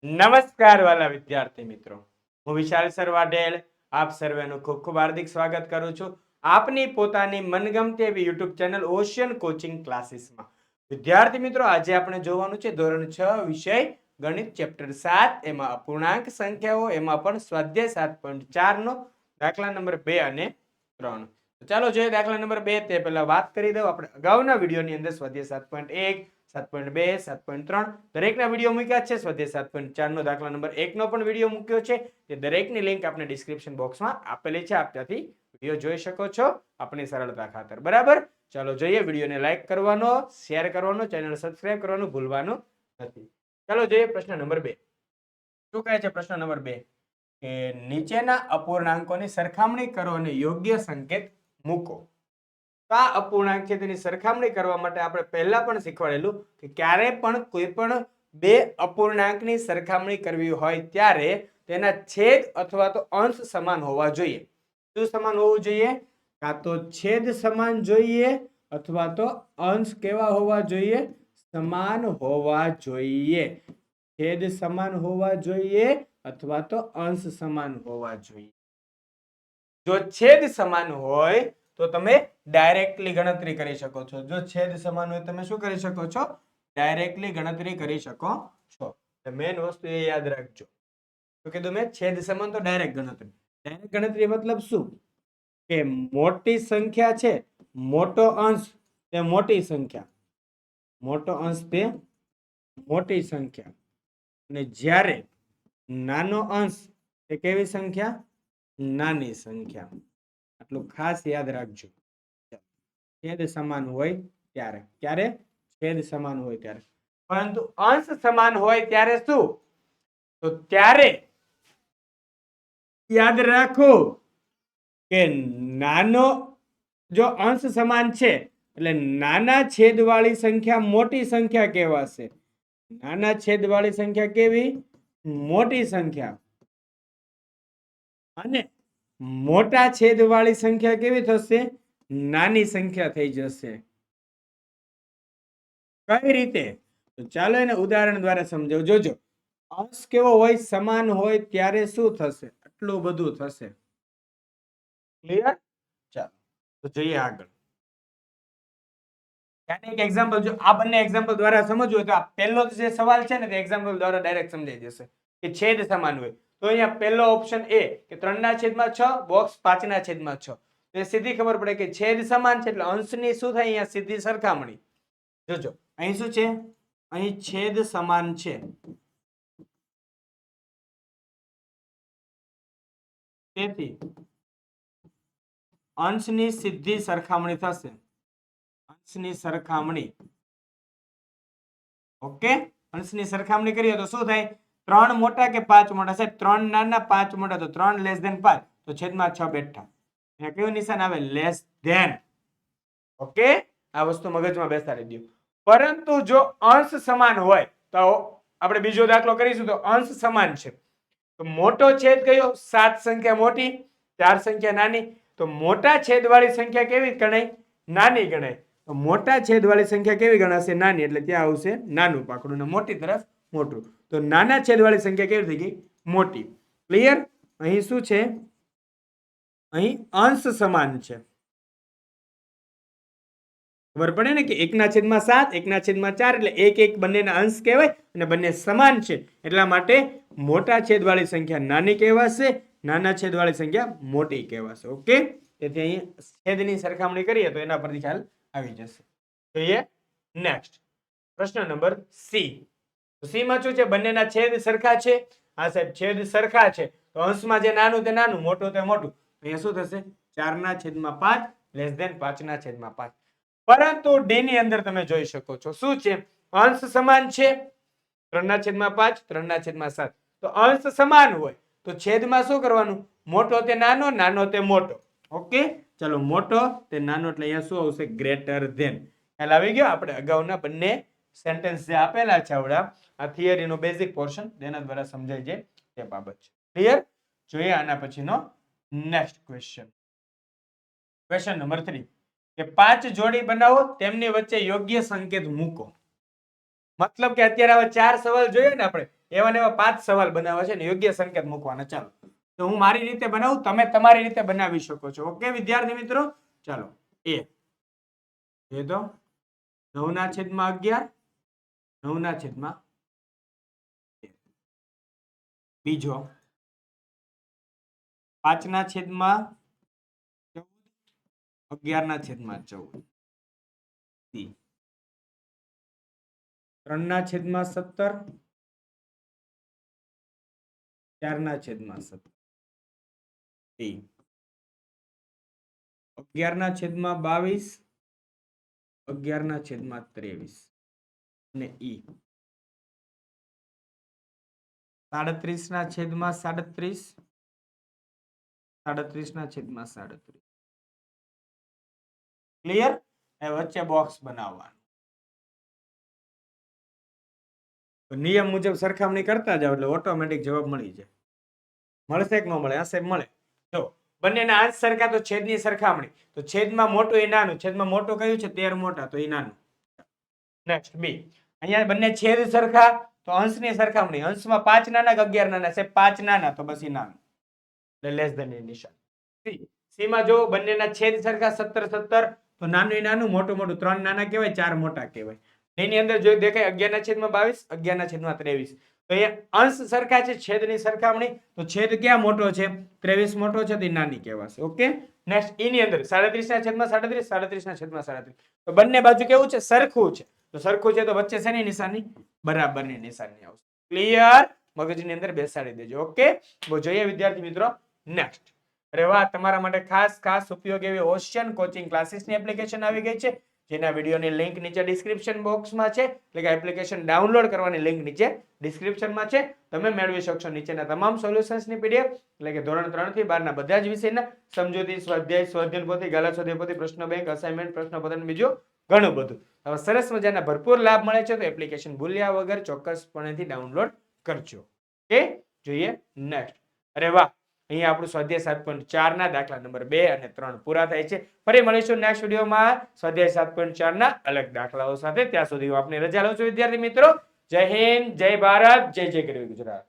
નમસ્કાર વાલા વિદ્યાર્થી મિત્રો, હું વિશાલ સર વાઢેલ આપ સર્વેનું ખૂબ ખૂબ હાર્દિક સ્વાગત કરું છું આપની પોતાની મનગમતી એવી યુટ્યુબ ચેનલ ઓશિયન કોચિંગ ક્લાસીસમાં. વિદ્યાર્થી મિત્રો, આજે આપણે જોવાનું છે ધોરણ 6 વિષય ગણિત ચેપ્ટર 7, એમાં અપૂર્ણાંક સંખ્યાઓ, એમાં પણ સ્વાધ્યાય 7.4 નો દાખલા નંબર 2 અને 3. ચાલો જોઈએ દાખલા નંબર 2. તે પહેલા વાત કરી દઉં, આપણે અગાઉના વિડીયોની અંદર સ્વાધ્યાય 7.1, 7.2, 7.3 દરેકના વિડીયો મૂક્યા છે. સ્વાધ્યાય 7.4 નો દાખલા નંબર 1 નો પણ વિડીયો મૂક્યો છે. તે દરેકની લિંક આપણે ડિસ્ક્રિપ્શન બોક્સમાં આપેલી છે, આપ ત્યાંથી વિડીયો જોઈ શકો છો આપણી સરળતા ખાતર. બરાબર, ચાલો જોઈએ. વિડીયોને લાઈક કરવાનો, શેર કરવાનો, ચેનલ સબસ્ક્રાઇબ કરવાનું ભૂલવાનું નથી. ચાલો જોઈએ પ્રશ્ન નંબર 2. શું કહે છે પ્રશ્ન નંબર 2? કે નીચેના અપૂર્ણાંકોની સરખામણી કરો અને યોગ્ય સંકેત મૂકો. તો આ અપૂર્ણાંક છે, તેની સરખામણી કરવા માટે આપણે પહેલા પણ શીખવાડેલું કે ક્યારે પણ કોઈ પણ બે અપૂર્ણાંકની સરખામણી કરવી હોય ત્યારે તેના છેદ અથવા તો અંશ સમાન હોવા જોઈએ. શું સમાન હોવું જોઈએ? કાં તો છેદ સમાન જોઈએ અથવા તો અંશ કેવા હોવા જોઈએ? સમાન હોવા જોઈએ. છેદ સમાન હોવા જોઈએ અથવા તો અંશ સમાન હોવા જોઈએ. જો છેદ સમાન હોય તો તમે ડાયરેક્ટલી ગણતરી કરી શકો છો. જો છેદ સમાન હોય તમે શું કરી શકો છો? ડાયરેક્ટલી ગણતરી કરી શકો છો. મેઇન વસ્તુ એ યાદ રાખજો. તો કીધું મેં, છેદ સમાન તો ડાયરેક્ટ ગણતરી. ડાયરેક્ટ ગણતરી મતલબ શું? કે મોટી સંખ્યા છે, મોટો અંશ તે મોટી સંખ્યા, મોટો અંશ તે મોટી સંખ્યા, અને જ્યારે નાનો અંશ તે કેવી સંખ્યા? નાની સંખ્યા. આટલું ખાસ યાદ રાખજો. છેદ સમાન હોય ત્યારે. ક્યારે? છેદ સમાન હોય ત્યારે. પરંતુ અંશ સમાન હોય ત્યારે શું? તો ત્યારે યાદ રાખો કે નાનો જો અંશ સમાન છે એટલે નાના છેદ વાળી સંખ્યા મોટી સંખ્યા કહેવાશે. નાના છેદ વાળી સંખ્યા કેવી? મોટી સંખ્યા. અને મોટા છેદ વાળી સંખ્યા કેવી થશે? નાની સંખ્યા થઈ જશે. કઈ રીતે? તો ચાલો એને ઉદાહરણ દ્વારા સમજાવું. જોજો, અંશ કેવો હોય? સમાન હોય ત્યારે શું થશે? આટલું બધું થશે. ક્લિયર? ચાલો તો જોઈએ આગળ. એક એક્ઝામ્પલ, જો આ બંને એક્ઝામ્પલ દ્વારા સમજવું હોય તો આ પહેલો જે સવાલ છે ને તે એક્ઝામ્પલ દ્વારા ડાયરેક્ટ સમજાઈ જશે કે છેદ સમાન હોય. તો અહીંયા પહેલો ઓપ્શન એ કે 3/6, બોક્સ 5/6. તો સીધી ખબર પડે કે છેદ સમાન છે એટલે અંશની શું થાય? અહીંયા સીધી સરખામણી. જોજો, અહીં શું છે? અહીં છેદ સમાન છે, તેથી અંશની સીધી સરખામણી થશે. અંશની સરખામણી. ઓકે, અંશની સરખામણી કરીએ તો શું થાય? 3 મોટા કે 5 મોટા? સાહેબ 3 નાના 5 મોટા, તો 3 લેસ ધેન 5, તો છેદમાં 6 બેઠા. અહીંયા કયું નિશાન આવે? Less than. ઓકે, આ વસ્તુ મગજમાં બેસાડી દો. પરંતુ જો અંશ સમાન હોય તો આપણે બીજો દાખલો કરીશું. તો અંશ સમાન છે તો મોટો છેદ કયો? 7 સંખ્યા મોટી, 4 સંખ્યા નાની. તો મોટા છેદ વાળી સંખ્યા કેવી ગણાય? નાની ગણાય. તો મોટા છેદ વાળી સંખ્યા કેવી ગણાશે? નાની. એટલે ત્યાં આવશે નાનું પાકડું ને મોટી તરફ મોટું. તો નાના છેદ વાળી સંખ્યા કેવી થઈ ગઈ? મોટી. ક્લિયર? અહીં શું છે? અહીં અંશ સમાન છે. ખબર પડે ને કે 1/7, 1/4 એટલે 1 બંનેના અંશ કહેવાય અને બંને સમાન છે. એટલા માટે મોટા છેદ વાળી સંખ્યા નાની કહેવાશે, નાના છેદ વાળી સંખ્યા મોટી કહેવાશે. ઓકે, તેથી અહીં છેદની સરખામણી કરીએ તો એના પરથી ખ્યાલ આવી જશે. જોઈએ નેક્સ્ટ પ્રશ્ન નંબર સી. સી માં શું છે? બંનેના છેદ સરખા છે. હા સાહેબ, છેદ સરખા છે તો અંશમાં જે નાનું તે નાનું, મોટું તે મોટું. અહીંયા શું થશે? 4/5 લેસ ધેન 5/5. પરંતુ ડી ની અંદર તમે જોઈ શકો છો શું છે? અંશ સમાન છે. 3/5, 3/7. તો અંશ સમાન હોય તો છેદમાં શું કરવાનું? મોટો તે નાનો, નાનો તે મોટો. ઓકે, ચલો મોટો તે નાનો એટલે અહીંયા શું આવશે? Greater than. ખ્યાલ આવી ગયો? આપણે અગાઉના બંને સેન્ટેન્સ જે આપેલા છે આવડા, આ થિયરીનો બેઝિક પોર્શન તેના દ્વારા સમજાય છે તે બાબત છે. ક્લિયર? જોઈએ આના પછીનો નેક્સ્ટ ક્વેશ્ચન. ક્વેશ્ચન નંબર 3 કે 5 જોડી બનાવો, તેમની વચ્ચે યોગ્ય સંકેત મૂકો. મતલબ કે અત્યારે હવે 4 સવાલ જોઈએ ને આપણે, એવા ને એવા 5 સવાલ બનાવવા છે ને યોગ્ય સંકેત મૂકવાના. ચાલો તો હું મારી રીતે બનાવું, તમે તમારી રીતે બનાવી શકો છો. ઓકે વિદ્યાર્થી મિત્રો, ચાલો એ તો 9/11, 9/13. બીજો 5/14, 11/14. 3/17, 4/17. 11/22, 11/23. અને ઈ 37/37, 37/37. ક્લિયર? એ વચ્ચે બોક્સ બનાવવાનું. નિયમ મુજબ સરખામણી કરતા જાવ એટલે ઓટોમેટિક જવાબ મળી જાય. મળશે કે ન મળે? હશે, મળે. જો બંનેના અંશ સરખા તો છેદની સરખામણી, તો છેદમાં મોટું એ નાનું, છેદમાં મોટું કયું છે 13 મોટા, તો એ નાનું. નેક્સ્ટ બી, અહીંયા બંને છેદ સરખા તો અંશની સરખામણી, અંશમાં 5 નાના કે 11 નાના છે? 5 નાના, તો બસ એ નાનું, એટલે લેસ ધેન ની નિશાન. સી માં જો બંનેના છેદ સરખા 17 17, તો નાનું એ નાનું, મોટું મોટું, 3 નાના કહેવાય, 4 મોટા કહેવાય. એની અંદર જો દેખાય 11/22, 11/23. તો એ અંશ સરખા છે, છેદની સરખામણી, તો છેદ ક્યાં મોટો છે? 23 મોટો છે, તો એ નાની કહેવાશે. ઓકે નેક્સ્ટ એની અંદર 37/37, 37/37. તો બંને બાજુ કેવું છે? સરખું છે. તો સરખું છે તો વચ્ચે શેની નિશાની? બરાબરની નિશાની આવશે. ક્લિયર? મગજની અંદર બેસાડી દેજો. ઓકે, બહુ જોઈએ વિદ્યાર્થી મિત્રો. નેક્સ્ટ, અરે વાહ, તમારા માટે ખાસ ઉપયોગી એવી ઓશિયન કોચિંગ ક્લાસીસની એપ્લિકેશન આવી ગઈ છે, જેના વિડીયોની લિંક નીચે ડિસ્ક્રિપ્શન બોક્સમાં છે, એટલે કે એપ્લિકેશન ડાઉનલોડ કરવાની લિંક નીચે ડિસ્ક્રિપ્શનમાં છે. તમે મેળવી શકશો નીચેના તમામ સોલ્યુશન્સની પીડીએફ, એટલે કે ધોરણ 3 થી 12 ના બધા જ વિષયના સમજૂતી, સ્વાધ્યાય, સ્વાધ્યાય પોથી, ગાલા સ્વાધ્યાય પોથી, પ્રશ્ન બેંક, અસાઇનમેન્ટ, પ્રશ્નપત્ર, બીજું ઘણું બધું. હવે સરસ મજાના ભરપૂર લાભ મળે છે, તો એપ્લિકેશન ભૂલ્યા વગર ચોક્કસપણેથી ડાઉનલોડ કરજો. ઓકે, જોઈએ નેક્સ્ટ. અરે વાહ, અહીંયા આપણું સ્વાધ્યાય 7.4 ના દાખલા નંબર 2 અને 3 પૂરા થાય છે. ફરી મળીશું નેક્સ્ટ વિડીયોમાં સ્વાધ્યાય 7.4 ના અલગ દાખલાઓ સાથે. ત્યાં સુધી હું આપની રજા લઉં છું વિદ્યાર્થી મિત્રો. જય હિન્દ, જય ભારત, જય જય ગરવી ગુજરાત.